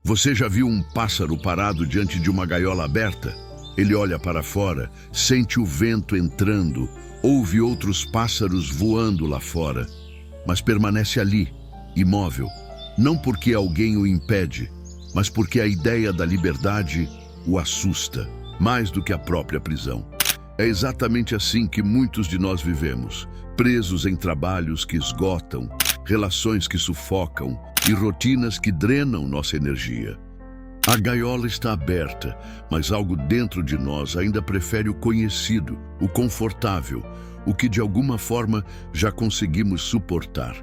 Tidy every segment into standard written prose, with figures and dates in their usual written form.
Você já viu um pássaro parado diante de uma gaiola aberta? Ele olha para fora, sente o vento entrando, ouve outros pássaros voando lá fora, mas permanece ali, imóvel, não porque alguém o impede, mas porque a ideia da liberdade o assusta, mais do que a própria prisão. É exatamente assim que muitos de nós vivemos, presos em trabalhos que esgotam, relações que sufocam e rotinas que drenam nossa energia. A gaiola está aberta, mas algo dentro de nós ainda prefere o conhecido, o confortável, o que de alguma forma já conseguimos suportar.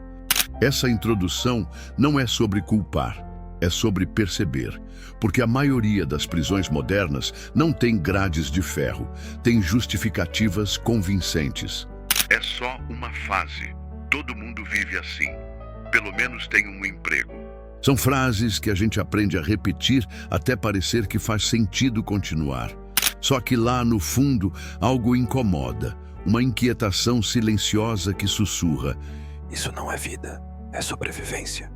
Essa introdução não é sobre culpar, é sobre perceber, porque a maioria das prisões modernas não tem grades de ferro, tem justificativas convincentes. É só uma fase. Todo mundo vive assim. Pelo menos tem um emprego. São frases que a gente aprende a repetir até parecer que faz sentido continuar. Só que lá no fundo algo incomoda, uma inquietação silenciosa que sussurra: isso não é vida, é sobrevivência.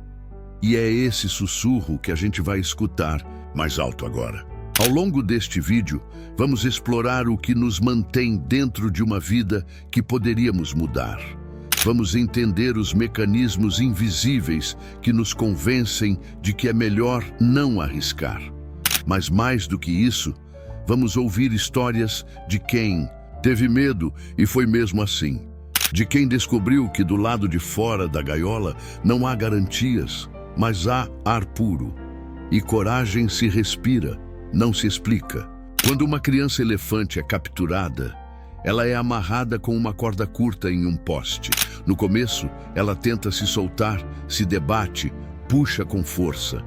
E é esse sussurro que a gente vai escutar mais alto agora. Ao longo deste vídeo, vamos explorar o que nos mantém dentro de uma vida que poderíamos mudar. Vamos entender os mecanismos invisíveis que nos convencem de que é melhor não arriscar. Mas mais do que isso, vamos ouvir histórias de quem teve medo e foi mesmo assim. De quem descobriu que do lado de fora da gaiola não há garantias, mas há ar puro. E coragem se respira, não se explica. Quando uma criança elefante é capturada, ela é amarrada com uma corda curta em um poste. No começo, ela tenta se soltar, se debate, puxa com força.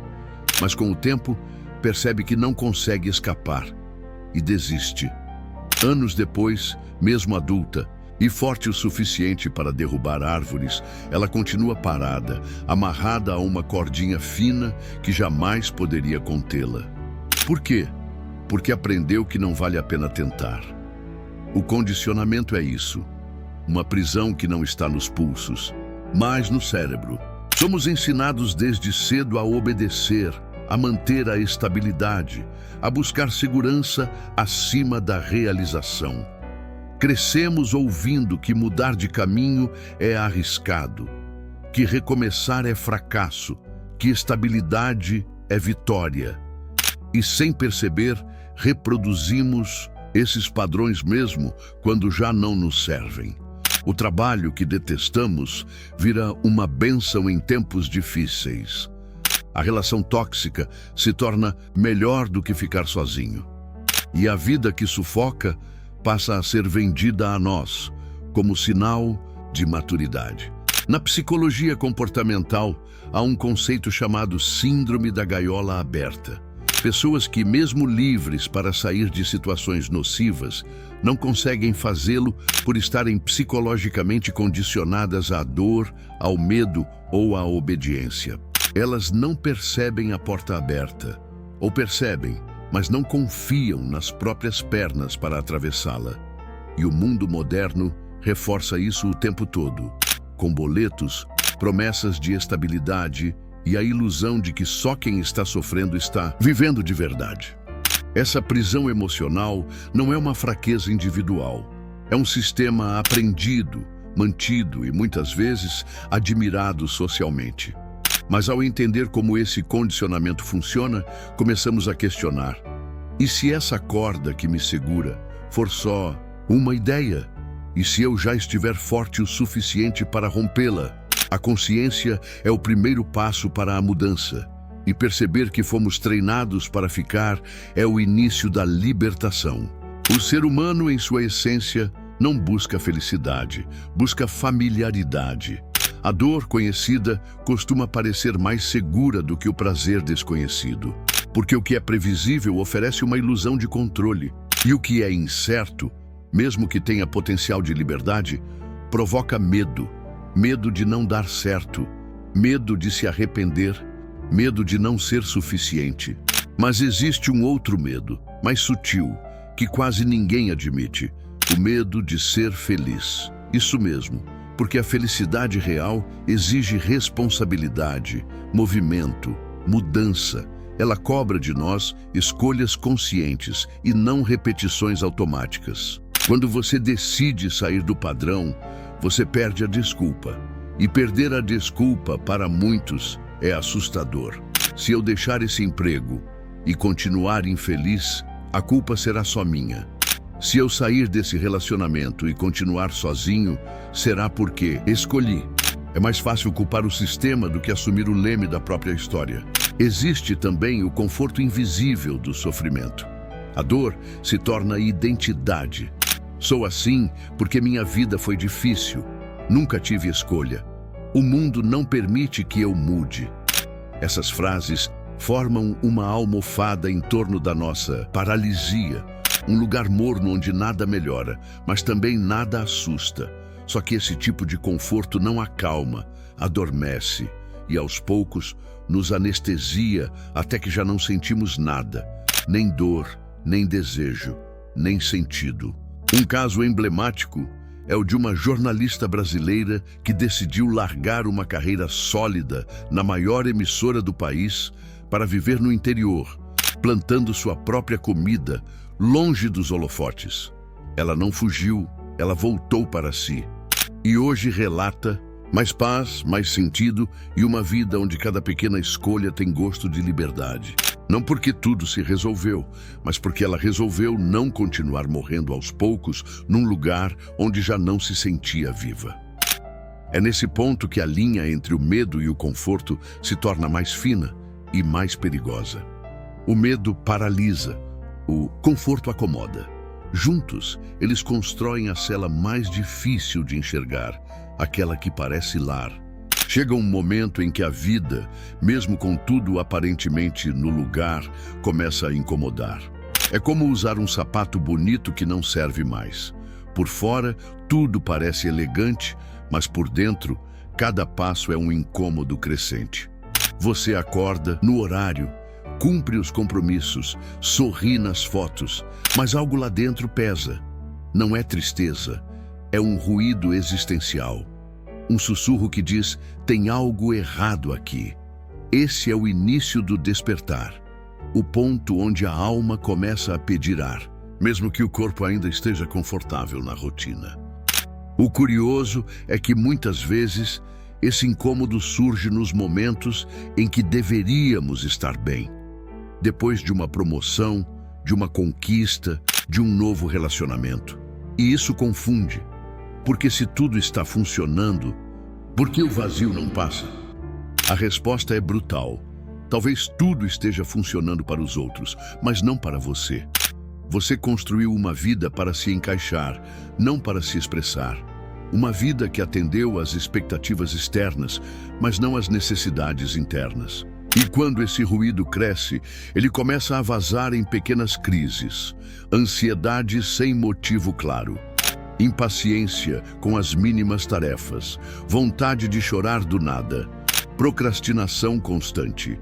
Mas com o tempo, percebe que não consegue escapar e desiste. Anos depois, mesmo adulta, e forte o suficiente para derrubar árvores, ela continua parada, amarrada a uma cordinha fina que jamais poderia contê-la. Por quê? Porque aprendeu que não vale a pena tentar. O condicionamento é isso. Uma prisão que não está nos pulsos, mas no cérebro. Somos ensinados desde cedo a obedecer, a manter a estabilidade, a buscar segurança acima da realização. Crescemos ouvindo que mudar de caminho é arriscado, que recomeçar é fracasso, que estabilidade é vitória. E sem perceber, reproduzimos esses padrões mesmo quando já não nos servem. O trabalho que detestamos vira uma bênção em tempos difíceis. A relação tóxica se torna melhor do que ficar sozinho. E a vida que sufoca passa a ser vendida a nós como sinal de maturidade. Na psicologia comportamental, há um conceito chamado síndrome da gaiola aberta. Pessoas que, mesmo livres para sair de situações nocivas, não conseguem fazê-lo por estarem psicologicamente condicionadas à dor, ao medo ou à obediência. Elas não percebem a porta aberta, ou percebem, mas não confiam nas próprias pernas para atravessá-la. E o mundo moderno reforça isso o tempo todo, com boletos, promessas de estabilidade e a ilusão de que só quem está sofrendo está vivendo de verdade. Essa prisão emocional não é uma fraqueza individual. É um sistema aprendido, mantido e muitas vezes admirado socialmente. Mas ao entender como esse condicionamento funciona, começamos a questionar: e se essa corda que me segura for só uma ideia? E se eu já estiver forte o suficiente para rompê-la? A consciência é o primeiro passo para a mudança. E perceber que fomos treinados para ficar é o início da libertação. O ser humano, em sua essência, não busca felicidade, busca familiaridade. A dor conhecida costuma parecer mais segura do que o prazer desconhecido, porque o que é previsível oferece uma ilusão de controle, e o que é incerto, mesmo que tenha potencial de liberdade, provoca medo. Medo de não dar certo, medo de se arrepender, medo de não ser suficiente. Mas existe um outro medo, mais sutil, que quase ninguém admite: o medo de ser feliz. Isso mesmo, porque a felicidade real exige responsabilidade, movimento, mudança, Ela cobra de nós escolhas conscientes e não repetições automáticas. Quando você decide sair do padrão, você perde a desculpa. E perder a desculpa, para muitos, é assustador. Se eu deixar esse emprego e continuar infeliz, a culpa será só minha. Se eu sair desse relacionamento e continuar sozinho, será porque escolhi. É mais fácil culpar o sistema do que assumir o leme da própria história. Existe também o conforto invisível do sofrimento. A dor se torna identidade. Sou assim porque minha vida foi difícil. Nunca tive escolha. O mundo não permite que eu mude. Essas frases formam uma almofada em torno da nossa paralisia. Um lugar morno onde nada melhora, mas também nada assusta. Só que esse tipo de conforto não acalma, adormece e aos poucos nos anestesia até que já não sentimos nada, nem dor, nem desejo, nem sentido. Um caso emblemático é o de uma jornalista brasileira que decidiu largar uma carreira sólida na maior emissora do país para viver no interior, plantando sua própria comida longe dos holofotes. Ela não fugiu, ela voltou para si. E hoje relata mais paz, mais sentido e uma vida onde cada pequena escolha tem gosto de liberdade. Não porque tudo se resolveu, mas porque ela resolveu não continuar morrendo aos poucos num lugar onde já não se sentia viva. É nesse ponto que a linha entre o medo e o conforto se torna mais fina e mais perigosa. O medo paralisa, o conforto acomoda. Juntos, eles constroem a cela mais difícil de enxergar, aquela que parece lar. Chega um momento em que a vida, mesmo com tudo aparentemente no lugar, começa a incomodar. É como usar um sapato bonito que não serve mais. Por fora, tudo parece elegante, mas por dentro, cada passo é um incômodo crescente. Você acorda no horário, cumpre os compromissos, sorri nas fotos, mas algo lá dentro pesa. Não é tristeza, é um ruído existencial. Um sussurro que diz, tem algo errado aqui. Esse é o início do despertar. O ponto onde a alma começa a pedir ar, mesmo que o corpo ainda esteja confortável na rotina. O curioso é que muitas vezes esse incômodo surge nos momentos em que deveríamos estar bem. Depois de uma promoção, de uma conquista, de um novo relacionamento. E isso confunde. Porque se tudo está funcionando, por que o vazio não passa? A resposta é brutal. Talvez tudo esteja funcionando para os outros, mas não para você. Você construiu uma vida para se encaixar, não para se expressar. Uma vida que atendeu às expectativas externas, mas não às necessidades internas. E quando esse ruído cresce, ele começa a vazar em pequenas crises, ansiedade sem motivo claro, impaciência com as mínimas tarefas, vontade de chorar do nada, procrastinação constante.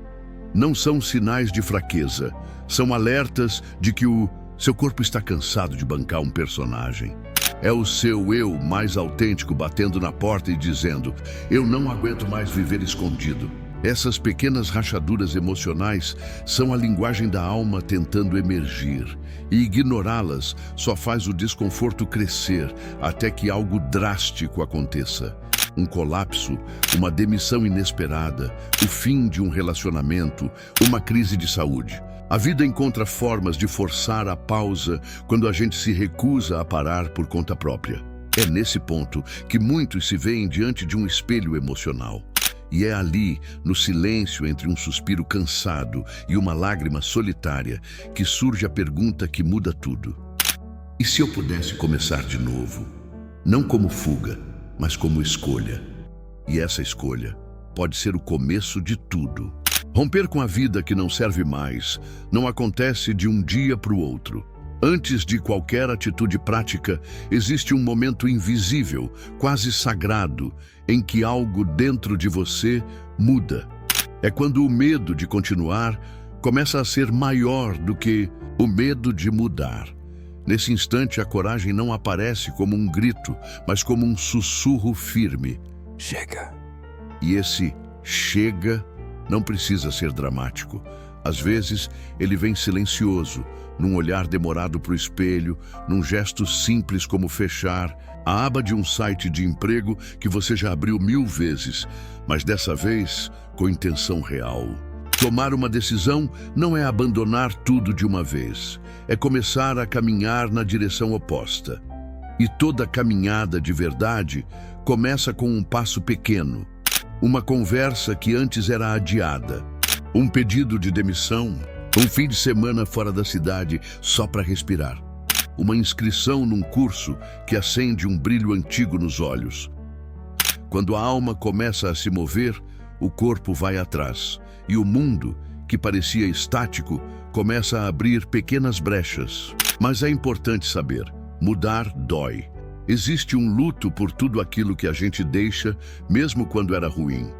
Não são sinais de fraqueza, são alertas de que o seu corpo está cansado de bancar um personagem. É o seu eu mais autêntico batendo na porta e dizendo, eu não aguento mais viver escondido. Essas pequenas rachaduras emocionais são a linguagem da alma tentando emergir, e ignorá-las só faz o desconforto crescer até que algo drástico aconteça. Um colapso, uma demissão inesperada, o fim de um relacionamento, uma crise de saúde. A vida encontra formas de forçar a pausa quando a gente se recusa a parar por conta própria. É nesse ponto que muitos se veem diante de um espelho emocional. E é ali, no silêncio entre um suspiro cansado e uma lágrima solitária, que surge a pergunta que muda tudo. E se eu pudesse começar de novo? Não como fuga, mas como escolha. E essa escolha pode ser o começo de tudo. Romper com a vida que não serve mais não acontece de um dia para o outro. Antes de qualquer atitude prática, existe um momento invisível, quase sagrado, em que algo dentro de você muda. É quando o medo de continuar começa a ser maior do que o medo de mudar. Nesse instante, a coragem não aparece como um grito, mas como um sussurro firme. Chega. E esse chega não precisa ser dramático. Às vezes, ele vem silencioso, num olhar demorado para o espelho, num gesto simples como fechar a aba de um site de emprego que você já abriu 1000 vezes, mas dessa vez com intenção real. Tomar uma decisão não é abandonar tudo de uma vez, é começar a caminhar na direção oposta. E toda caminhada de verdade começa com um passo pequeno, uma conversa que antes era adiada, um pedido de demissão, um fim de semana fora da cidade só para respirar, uma inscrição num curso que acende um brilho antigo nos olhos. Quando a alma começa a se mover, o corpo vai atrás, e o mundo, que parecia estático, começa a abrir pequenas brechas. Mas é importante saber, mudar dói. Existe um luto por tudo aquilo que a gente deixa, mesmo quando era ruim.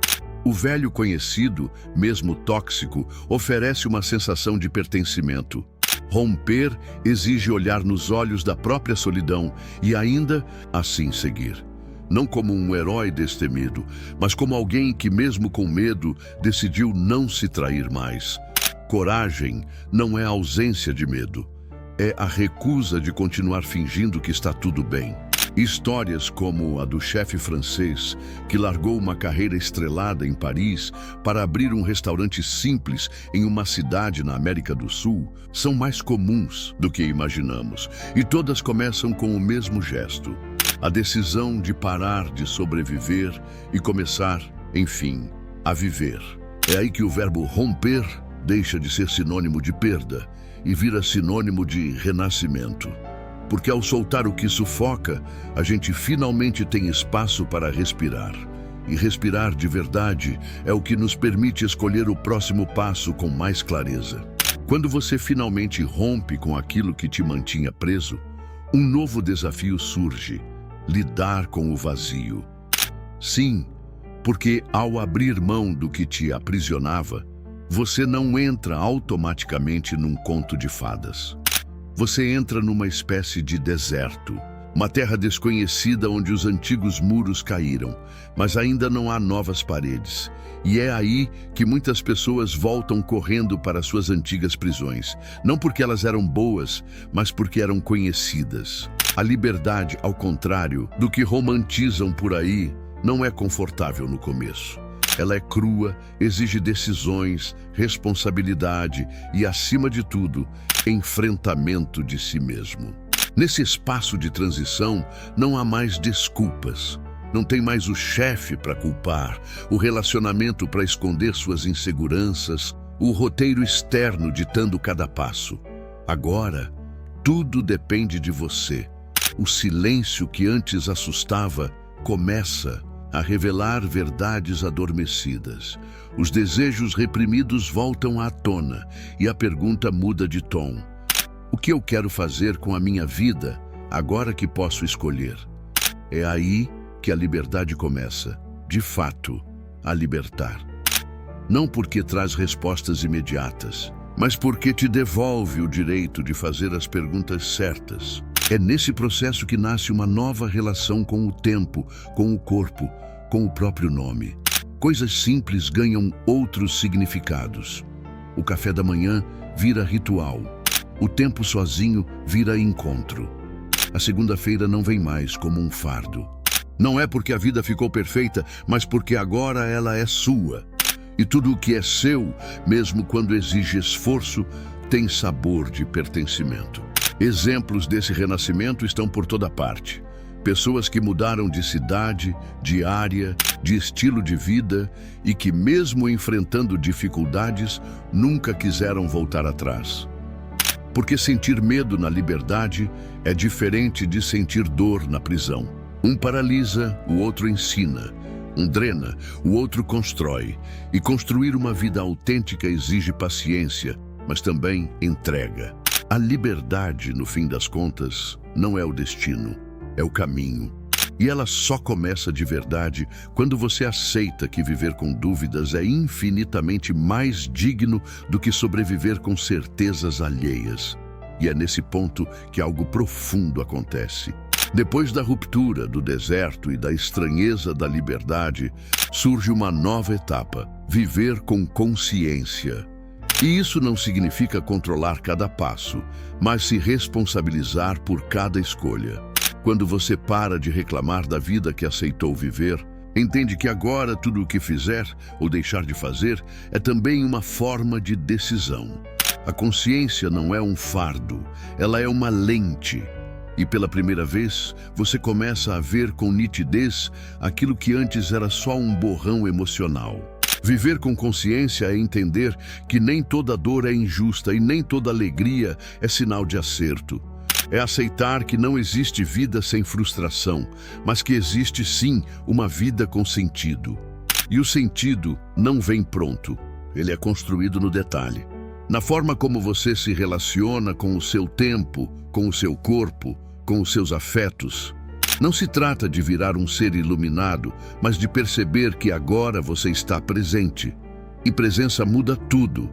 O velho conhecido, mesmo tóxico, oferece uma sensação de pertencimento. Romper exige olhar nos olhos da própria solidão e ainda assim seguir. Não como um herói destemido, mas como alguém que, mesmo com medo, decidiu não se trair mais. Coragem não é a ausência de medo, é a recusa de continuar fingindo que está tudo bem. Histórias como a do chefe francês que largou uma carreira estrelada em Paris para abrir um restaurante simples em uma cidade na América do Sul são mais comuns do que imaginamos, e todas começam com o mesmo gesto: a decisão de parar de sobreviver e começar, enfim, a viver. É aí que o verbo romper deixa de ser sinônimo de perda e vira sinônimo de renascimento. Porque ao soltar o que sufoca, a gente finalmente tem espaço para respirar. E respirar de verdade é o que nos permite escolher o próximo passo com mais clareza. Quando você finalmente rompe com aquilo que te mantinha preso, um novo desafio surge: lidar com o vazio. Sim, porque ao abrir mão do que te aprisionava, você não entra automaticamente num conto de fadas. Você entra numa espécie de deserto, uma terra desconhecida onde os antigos muros caíram, mas ainda não há novas paredes. E é aí que muitas pessoas voltam correndo para suas antigas prisões, não porque elas eram boas, mas porque eram conhecidas. A liberdade, ao contrário do que romantizam por aí, não é confortável no começo. Ela é crua, exige decisões, responsabilidade e, acima de tudo, enfrentamento de si mesmo. Nesse espaço de transição, não há mais desculpas. Não tem mais o chefe para culpar, o relacionamento para esconder suas inseguranças, o roteiro externo ditando cada passo. Agora, tudo depende de você. O silêncio que antes assustava começa a revelar verdades adormecidas. Os desejos reprimidos voltam à tona e a pergunta muda de tom: o que eu quero fazer com a minha vida agora que posso escolher? É aí que a liberdade começa, de fato, a libertar. Não porque traz respostas imediatas, mas porque te devolve o direito de fazer as perguntas certas. É nesse processo que nasce uma nova relação com o tempo, com o corpo, com o próprio nome. Coisas simples ganham outros significados. O café da manhã vira ritual. O tempo sozinho vira encontro. A segunda-feira não vem mais como um fardo. Não é porque a vida ficou perfeita, mas porque agora ela é sua. E tudo o que é seu, mesmo quando exige esforço, tem sabor de pertencimento. Exemplos desse renascimento estão por toda parte. Pessoas que mudaram de cidade, de área, de estilo de vida e que, mesmo enfrentando dificuldades, nunca quiseram voltar atrás. Porque sentir medo na liberdade é diferente de sentir dor na prisão. Um paralisa, o outro ensina. Um drena, o outro constrói. E construir uma vida autêntica exige paciência, mas também entrega. A liberdade, no fim das contas, não é o destino, é o caminho. E ela só começa de verdade quando você aceita que viver com dúvidas é infinitamente mais digno do que sobreviver com certezas alheias. E é nesse ponto que algo profundo acontece. Depois da ruptura, do deserto e da estranheza da liberdade, surge uma nova etapa: viver com consciência. E isso não significa controlar cada passo, mas se responsabilizar por cada escolha. Quando você para de reclamar da vida que aceitou viver, entende que agora tudo o que fizer ou deixar de fazer é também uma forma de decisão. A consciência não é um fardo, ela é uma lente. E pela primeira vez, você começa a ver com nitidez aquilo que antes era só um borrão emocional. Viver com consciência é entender que nem toda dor é injusta e nem toda alegria é sinal de acerto. É aceitar que não existe vida sem frustração, mas que existe sim uma vida com sentido. E o sentido não vem pronto, ele é construído no detalhe. Na forma como você se relaciona com o seu tempo, com o seu corpo, com os seus afetos. Não se trata de virar um ser iluminado, mas de perceber que agora você está presente. E presença muda tudo,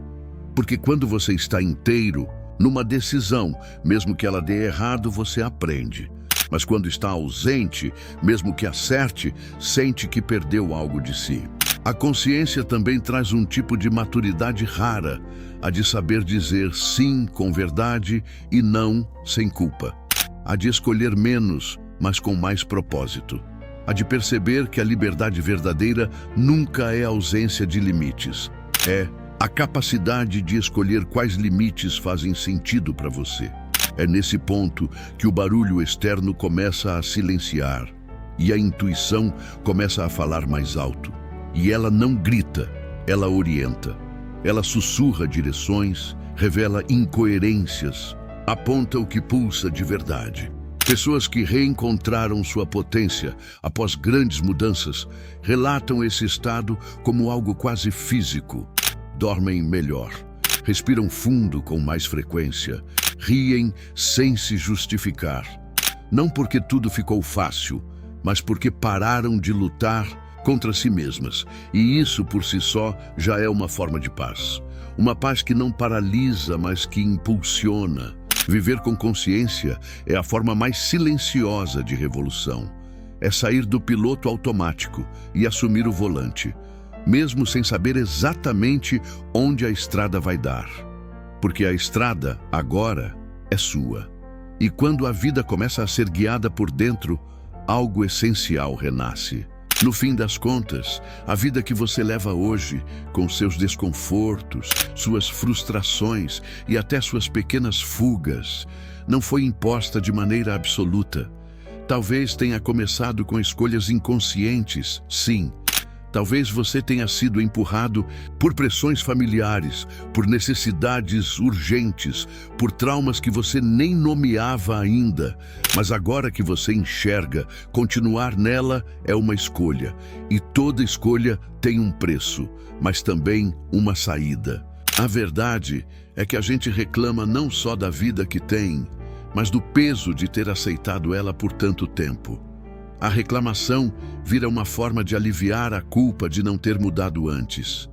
porque quando você está inteiro, numa decisão, mesmo que ela dê errado, você aprende. Mas quando está ausente, mesmo que acerte, sente que perdeu algo de si. A consciência também traz um tipo de maturidade rara, a de saber dizer sim com verdade e não sem culpa. A de escolher menos, mas com mais propósito. A de perceber que a liberdade verdadeira nunca é ausência de limites. É a capacidade de escolher quais limites fazem sentido para você. É nesse ponto que o barulho externo começa a silenciar e a intuição começa a falar mais alto. E ela não grita, ela orienta. Ela sussurra direções, revela incoerências, aponta o que pulsa de verdade. Pessoas que reencontraram sua potência após grandes mudanças relatam esse estado como algo quase físico. Dormem melhor, respiram fundo com mais frequência, riem sem se justificar. Não porque tudo ficou fácil, mas porque pararam de lutar contra si mesmas. E isso por si só já é uma forma de paz. Uma paz que não paralisa, mas que impulsiona. Viver com consciência é a forma mais silenciosa de revolução. É sair do piloto automático e assumir o volante, mesmo sem saber exatamente onde a estrada vai dar. Porque a estrada, agora, é sua. E quando a vida começa a ser guiada por dentro, algo essencial renasce. No fim das contas, a vida que você leva hoje, com seus desconfortos, suas frustrações e até suas pequenas fugas, não foi imposta de maneira absoluta. Talvez tenha começado com escolhas inconscientes, sim. Talvez você tenha sido empurrado por pressões familiares, por necessidades urgentes, por traumas que você nem nomeava ainda. Mas agora que você enxerga, continuar nela é uma escolha. E toda escolha tem um preço, mas também uma saída. A verdade é que a gente reclama não só da vida que tem, mas do peso de ter aceitado ela por tanto tempo. A reclamação vira uma forma de aliviar a culpa de não ter mudado antes.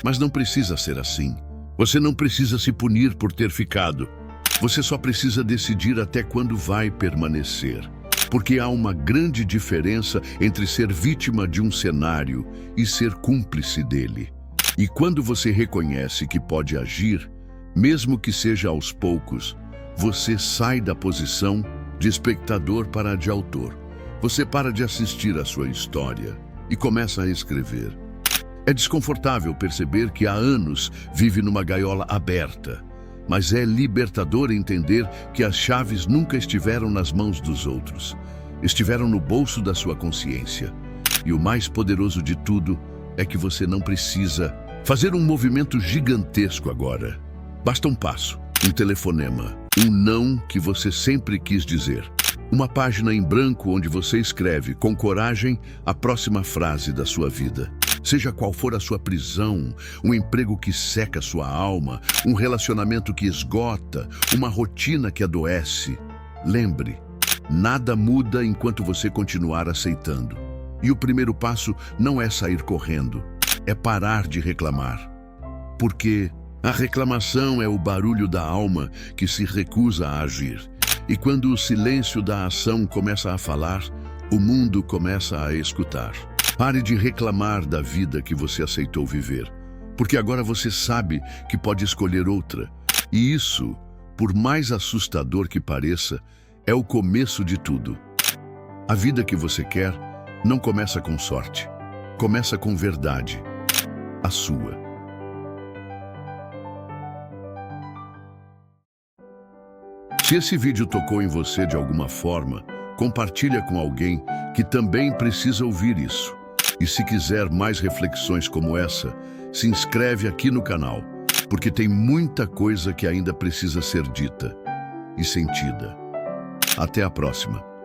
Mas não precisa ser assim. Você não precisa se punir por ter ficado. Você só precisa decidir até quando vai permanecer. Porque há uma grande diferença entre ser vítima de um cenário e ser cúmplice dele. E quando você reconhece que pode agir, mesmo que seja aos poucos, você sai da posição de espectador para a de autor. Você para de assistir à sua história e começa a escrever. É desconfortável perceber que há anos vive numa gaiola aberta, mas é libertador entender que as chaves nunca estiveram nas mãos dos outros. Estiveram no bolso da sua consciência. E o mais poderoso de tudo é que você não precisa fazer um movimento gigantesco agora. Basta um passo, um telefonema, um não que você sempre quis dizer. Uma página em branco onde você escreve com coragem a próxima frase da sua vida. Seja qual for a sua prisão, um emprego que seca sua alma, um relacionamento que esgota, uma rotina que adoece. Lembre, nada muda enquanto você continuar aceitando. E o primeiro passo não é sair correndo, é parar de reclamar. Porque a reclamação é o barulho da alma que se recusa a agir. E quando o silêncio da ação começa a falar, o mundo começa a escutar. Pare de reclamar da vida que você aceitou viver, Porque agora você sabe que pode escolher outra. E isso, por mais assustador que pareça, é o começo de tudo. A vida que você quer não começa com sorte. Começa com verdade. A sua. Se esse vídeo tocou em você de alguma forma, compartilha com alguém que também precisa ouvir isso. E se quiser mais reflexões como essa, se inscreve aqui no canal, porque tem muita coisa que ainda precisa ser dita e sentida. Até a próxima.